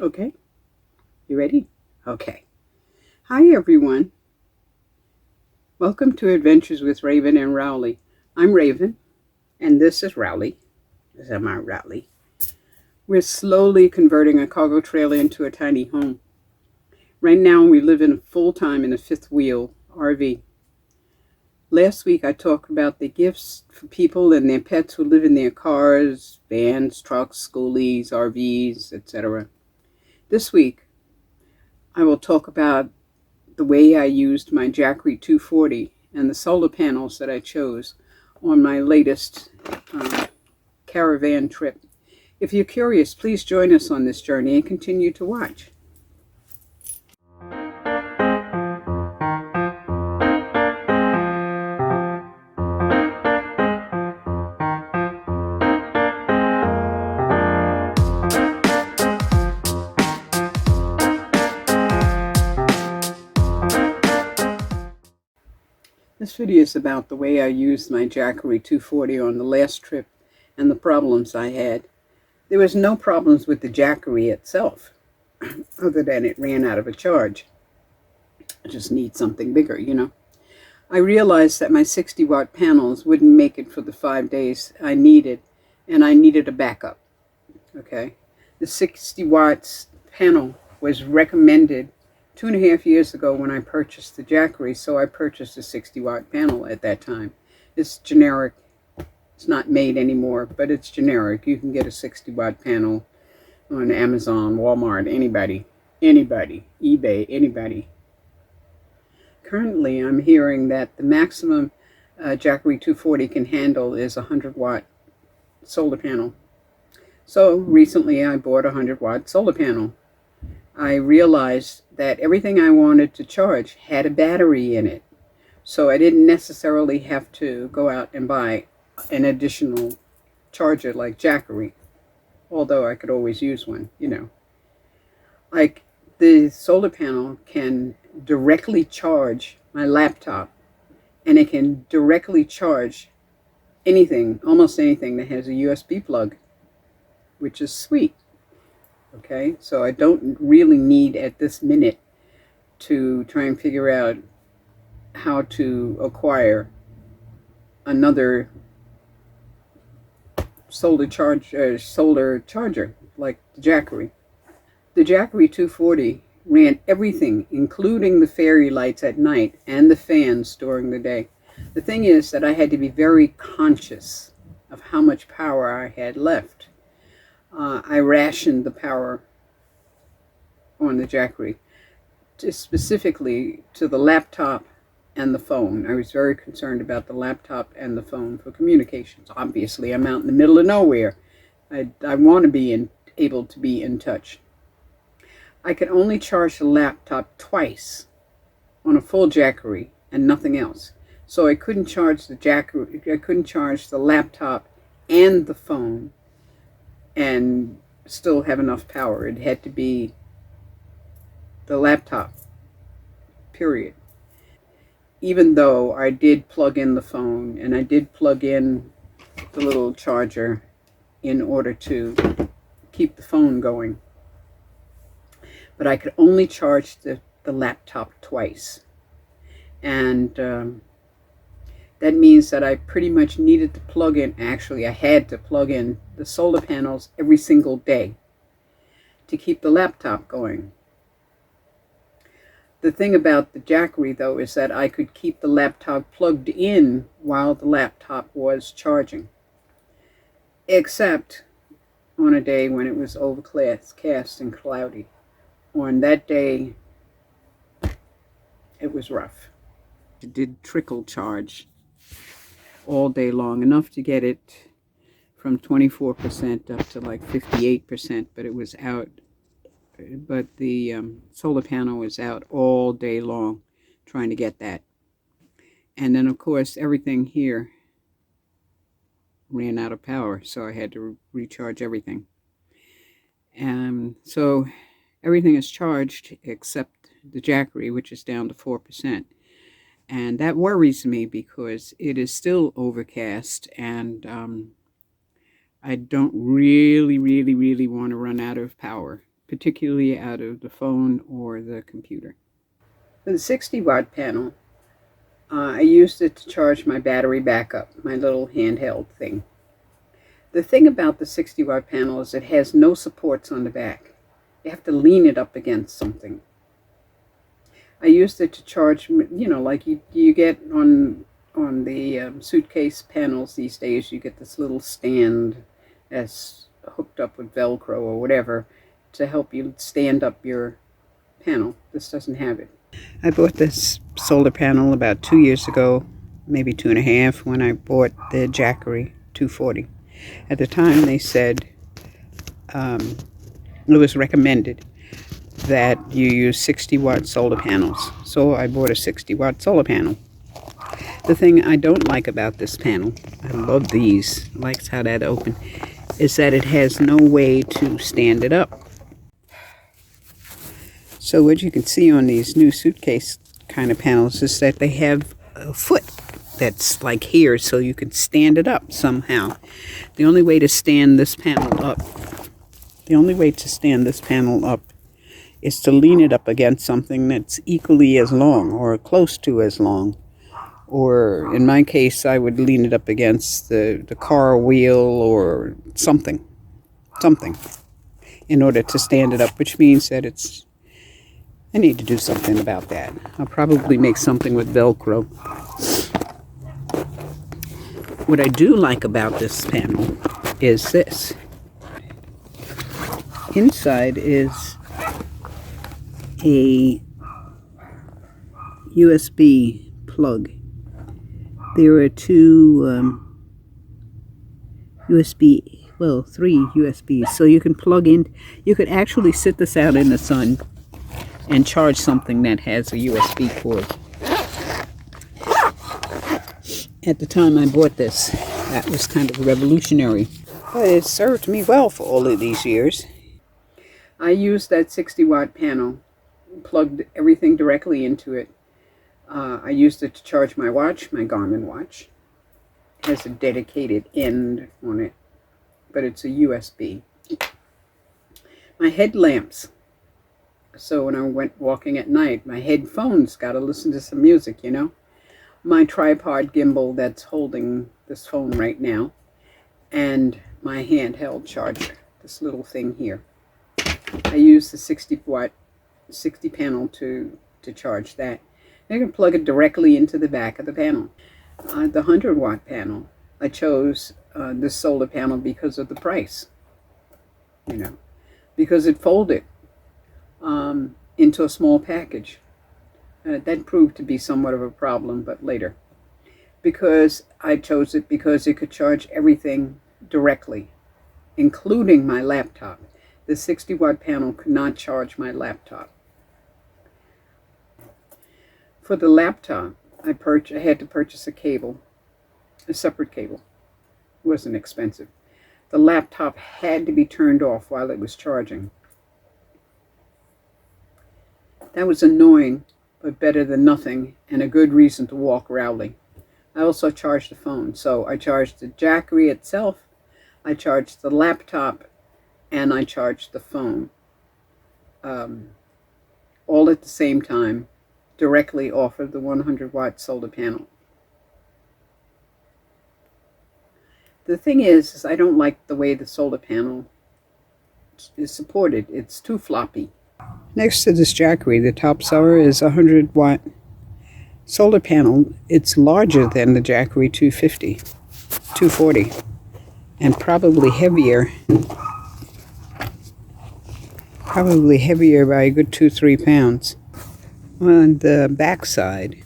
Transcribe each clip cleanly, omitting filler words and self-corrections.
Okay, you ready? Okay. Hi everyone. Welcome to Adventures with Raven and Rowley. I'm Raven, and this is Rowley. This is my Rowley. We're slowly converting a cargo trailer into a tiny home. Right now we live in full-time in a fifth wheel RV. Last week I talked about the gifts for people and their pets who live in their cars, vans, trucks, schoolies, RVs, etc. This week I will talk about the way I used my Jackery 240 and the solar panels that I chose on my latest caravan trip. If you're curious, please join us on this journey and continue to watch. This video is about the way I used my Jackery 240 on the last trip and the problems I had. There was no problems with the Jackery itself, other than it ran out of a charge. I just need something bigger, you know. I realized that my 60-watt panels wouldn't make it for the 5 days I needed, and I needed a backup, okay? The 60 watts panel was recommended 2.5 years ago when I purchased the Jackery, so I purchased a 60-watt panel at that time. It's generic. It's not made anymore, but it's generic. You can get a 60-watt panel on Amazon, Walmart, anybody, eBay, anybody. Currently, I'm hearing that the maximum Jackery 240 can handle is a 100-watt solar panel. So recently, I bought a 100-watt solar panel. I realized that everything I wanted to charge had a battery in it. So I didn't necessarily have to go out and buy an additional charger like Jackery, although I could always use one, you know. Like, the solar panel can directly charge my laptop, and it can directly charge anything, almost anything that has a USB plug, which is sweet. Okay, so I don't really need at this minute to try and figure out how to acquire another solar charger like the Jackery. The Jackery 240 ran everything, including the fairy lights at night and the fans during the day. The thing is that I had to be very conscious of how much power I had left. I rationed the power on the Jackery, specifically to the laptop and the phone. I was very concerned about the laptop and the phone for communications. Obviously, I'm out in the middle of nowhere. I want to be able to be in touch. I could only charge the laptop twice on a full Jackery and nothing else. So I couldn't charge the Jackery, I couldn't charge the laptop and the phone and still have enough power. It had to be the laptop, period. Even though I did plug in the phone and I did plug in the little charger in order to keep the phone going. But I could only charge the laptop twice. And that means that I pretty much needed to plug in, actually I had to plug in the solar panels every single day to keep the laptop going. The thing about the Jackery, though, is that I could keep the laptop plugged in while the laptop was charging. Except on a day when it was overcast and cloudy. On that day, it was rough. It did trickle charge all day long, enough to get it from 24% up to like 58%, but it was out. But the solar panel was out all day long trying to get that. And then, of course, everything here ran out of power, so I had to recharge everything. And so everything is charged except the Jackery, which is down to 4%. And that worries me because it is still overcast, and I don't really want to run out of power. particularly out of the phone or the computer. For the 60-watt panel, I used it to charge my battery backup, my little handheld thing. The thing about the 60-watt panel is it has no supports on the back. You have to lean it up against something. I used it to charge, like you get on the suitcase panels these days. You get this little stand that's hooked up with Velcro or whatever to help you stand up your panel. This doesn't have it. I bought this solar panel about 2 years ago, maybe 2.5, when I bought the Jackery 240. At the time they said it was recommended that you use 60-watt solar panels. So I bought a 60-watt solar panel. The thing I don't like about this panel, I love these, I like how that open, is that it has no way to stand it up. So what you can see on these new suitcase kind of panels is that they have a foot that's like here, so you can stand it up somehow. The only way to stand this panel up, is to lean it up against something that's equally as long or close to as long. Or in my case, I would lean it up against the car wheel or something in order to stand it up, which means that I need to do something about that. I'll probably make something with Velcro. What I do like about this panel is this. Inside is a USB plug. There are three USBs. So you can plug in, you could actually sit this out in the sun and charge something that has a USB cord. At the time I bought this, that was kind of revolutionary. But it served me well for all of these years. I used that 60-watt panel, plugged everything directly into it. I used it to charge my watch, my Garmin watch. It has a dedicated end on it, but it's a USB. My headlamps. So when I went walking at night, my headphones, got to listen to some music, My tripod gimbal that's holding this phone right now, and my handheld charger, this little thing here. I use the 60 panel to charge that. I can plug it directly into the back of the panel. The 100-watt panel, I chose this solar panel because of the price, because it folded into a small package. That proved to be somewhat of a problem, but later. Because I chose it because it could charge everything directly, including my laptop. The 60-watt panel could not charge my laptop. For the laptop, I had to purchase a cable, a separate cable. It wasn't expensive. The laptop had to be turned off while it was charging. That was annoying, but better than nothing, and a good reason to walk rowdy. I also charged the phone, so I charged the Jackery itself, I charged the laptop, and I charged the phone. All at the same time, directly off of the 100-watt solar panel. The thing is I don't like the way the solar panel is supported. It's too floppy. Next to this Jackery, the top seller is a 100-watt solar panel. It's larger than the Jackery 240 and probably heavier by a good 2-3 pounds. On the back side,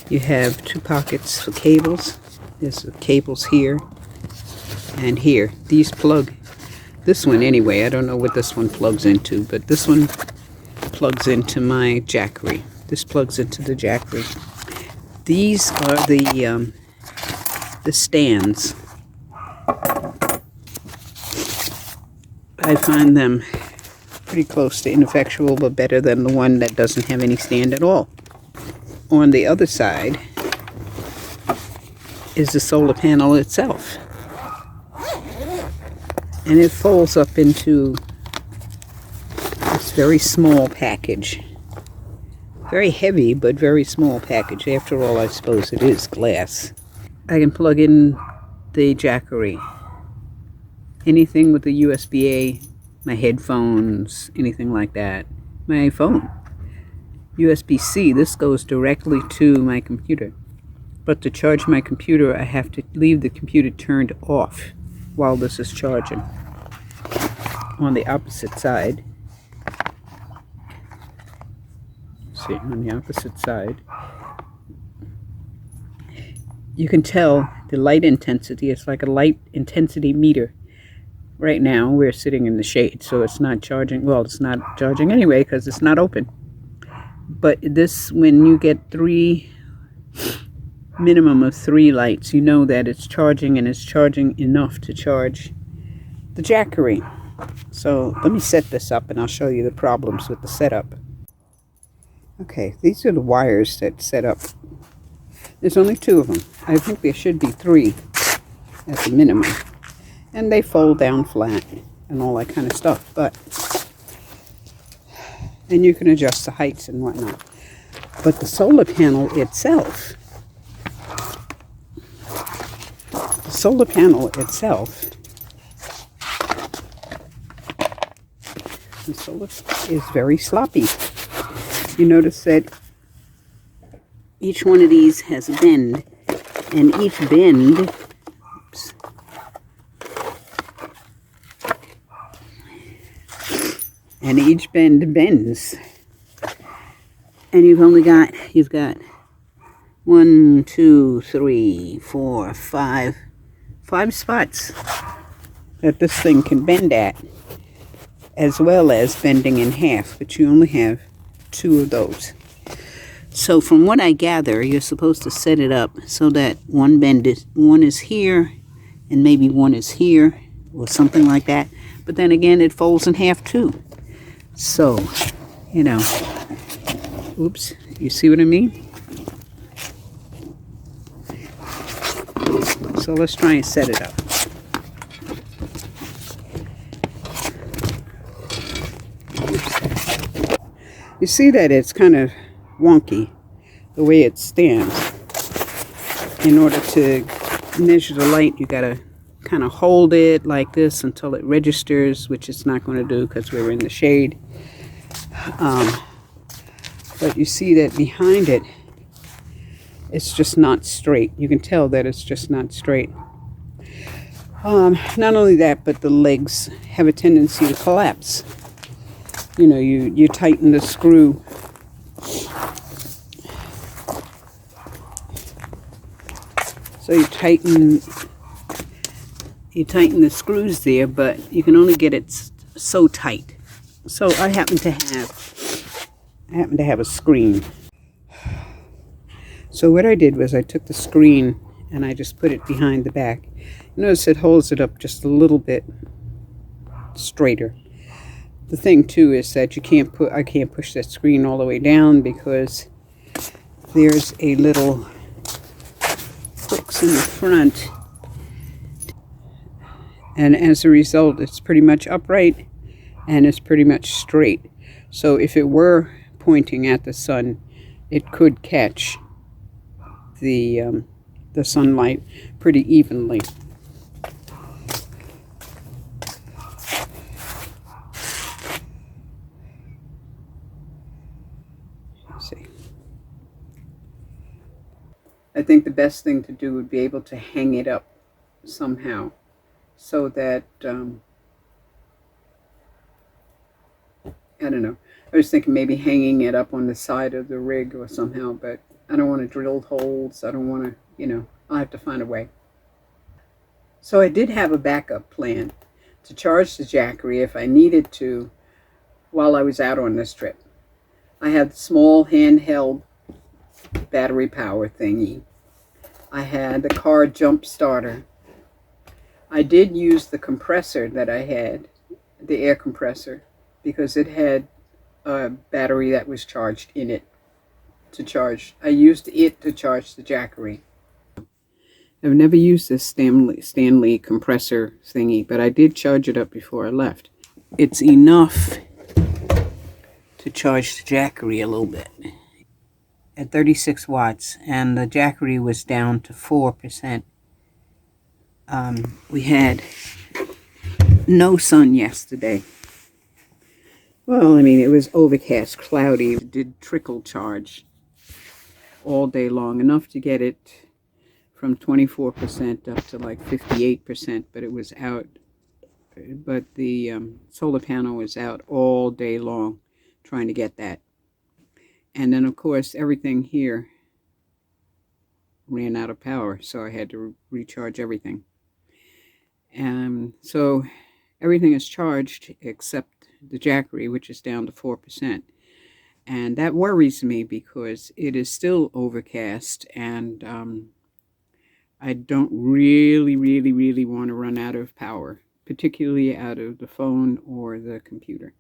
you have 2 pockets for cables. There's the cables here and here. These plug. This one anyway, I don't know what this one plugs into, but this one plugs into my Jackery. This plugs into the Jackery. These are the stands. I find them pretty close to ineffectual, but better than the one that doesn't have any stand at all. On the other side is the solar panel itself. And it folds up into this very small package. Very heavy, but very small package. After all, I suppose it is glass. I can plug in the Jackery. Anything with the USB-A, my headphones, anything like that. My phone. USB-C, this goes directly to my computer. But to charge my computer, I have to leave the computer turned off while this is charging. On the opposite side. See, on the opposite side. You can tell the light intensity. It's like a light intensity meter. Right now, we're sitting in the shade, so it's not charging. Well, it's not charging anyway because it's not open. But this, when you get minimum of 3 lights, you know that it's charging, and it's charging enough to charge the Jackery. So let me set this up and I'll show you the problems with the setup. Okay, these are the wires that set up. There's only 2 of them. I think there should be 3 at the minimum. And they fold down flat and all that kind of stuff. And you can adjust the heights and whatnot. But the solar panel itself, the solar is very sloppy. You notice that each one of these has a bend, and each bend, bends, and you've got 1, 2, 3, 4, 5 spots that this thing can bend at, as well as bending in half, but you only have 2 of those. So from what I gather, you're supposed to set it up so that one is here and maybe one is here or something like that. But then again, it folds in half too. So, you know, oops, you see what I mean? So let's try and set it up. You see that it's kind of wonky the way it stands. In order to measure the light, you gotta kind of hold it like this until it registers, which it's not going to do because we're in the shade. But you see that behind it, it's just not straight. You can tell that it's just not straight. Not only that, but the legs have a tendency to collapse. You know, you tighten the screw. So you tighten the screws there, but you can only get it so tight. So I happen to have a screen. So what I did was I took the screen and I just put it behind the back. Notice it holds it up just a little bit straighter. The thing too is that I can't push that screen all the way down because there's a little hooks in the front, and as a result it's pretty much upright and it's pretty much straight. So if it were pointing at the sun, it could catch the sunlight pretty evenly. I think the best thing to do would be able to hang it up somehow so that, I don't know. I was thinking maybe hanging it up on the side of the rig or somehow, but I don't want to drill holes. I don't want to, you know, I'll have to find a way. So I did have a backup plan to charge the Jackery if I needed to while I was out on this trip. I had the small handheld battery power thingy. I had the car jump starter. I did use the compressor that I had, the air compressor, because it had a battery that was charged in it to charge. I used it to charge the Jackery. I've never used this Stanley compressor thingy, but I did charge it up before I left. It's enough to charge the Jackery a little bit at 36 watts, and the Jackery was down to 4%. We had no sun yesterday. Well, I mean, it was overcast, cloudy. It did trickle charge all day long, enough to get it from 24% up to like 58%, but it was out. But the solar panel was out all day long trying to get that. And then, of course, everything here ran out of power, so I had to recharge everything. And so everything is charged except the Jackery, which is down to 4%. And that worries me because it is still overcast, and I don't really want to run out of power, particularly out of the phone or the computer.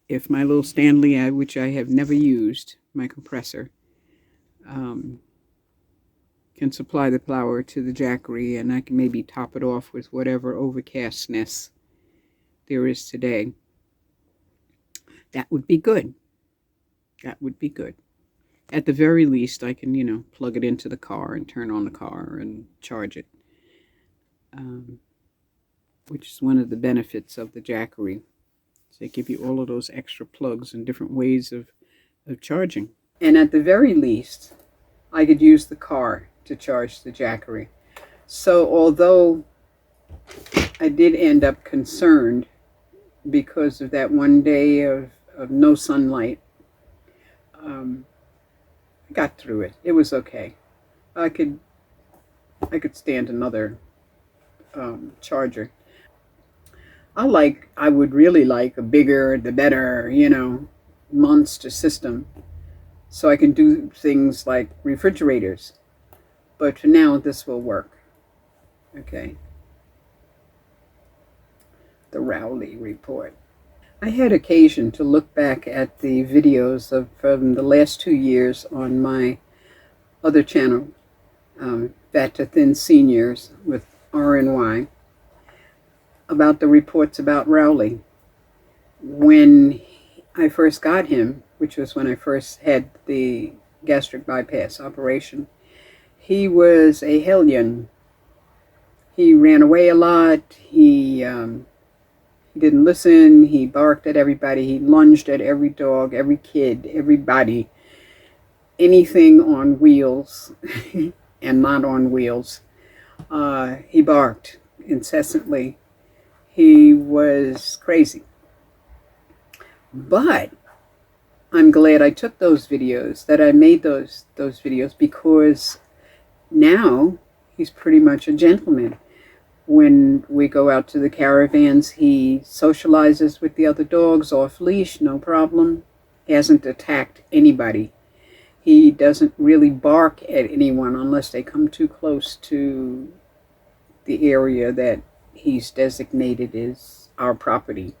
If my little Stanley, which I have never used, my compressor, can supply the power to the Jackery, and I can maybe top it off with whatever overcastness there is today, that would be good. That would be good. At the very least, I can, you know, plug it into the car and turn on the car and charge it, which is one of the benefits of the Jackery. So they give you all of those extra plugs and different ways of charging. And at the very least, I could use the car to charge the Jackery. So although I did end up concerned because of that one day of no sunlight, I got through it. It was okay. I could stand another charger. I would really like a bigger, the better, you know, monster system, so I can do things like refrigerators. But for now, this will work. Okay. The Rowley report. I had occasion to look back at the videos from the last 2 years on my other channel, Fat to Thin Seniors with R&Y, about the reports about Rowley. When I first got him, which was when I first had the gastric bypass operation, he was a hellion. He ran away a lot. He didn't listen. He barked at everybody. He lunged at every dog, every kid, everybody. Anything on wheels and not on wheels. He barked incessantly. He was crazy. But I'm glad I took those videos, that I made those videos, because now he's pretty much a gentleman. When we go out to the caravans, he socializes with the other dogs off leash, no problem. He hasn't attacked anybody. He doesn't really bark at anyone unless they come too close to the area that he's designated as our property.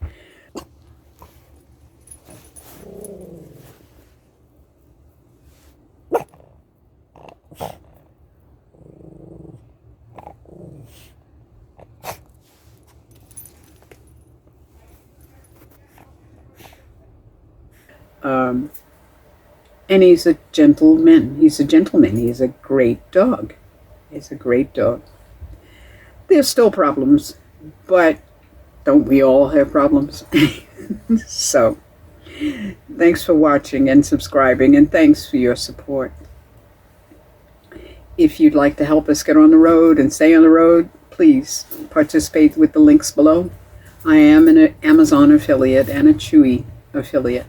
And he's a gentleman. He's a gentleman. He's a great dog. He's a great dog. There's still problems, but don't we all have problems? So, thanks for watching and subscribing, and thanks for your support. If you'd like to help us get on the road and stay on the road, please participate with the links below. I am an Amazon affiliate and a Chewy affiliate.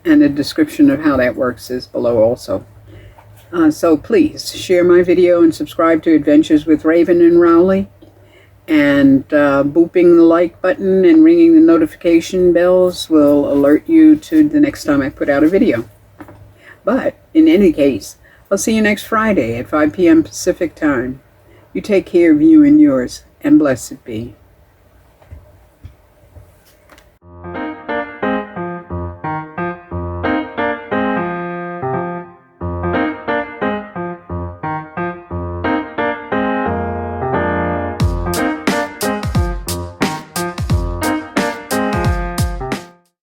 And a description of how that works is below also. So please share my video and subscribe to Adventures with Raven and Rowley. And booping the like button and ringing the notification bells will alert you to the next time I put out a video. But in any case, I'll see you next Friday at 5 p.m. Pacific time. You take care of you and yours, and blessed be.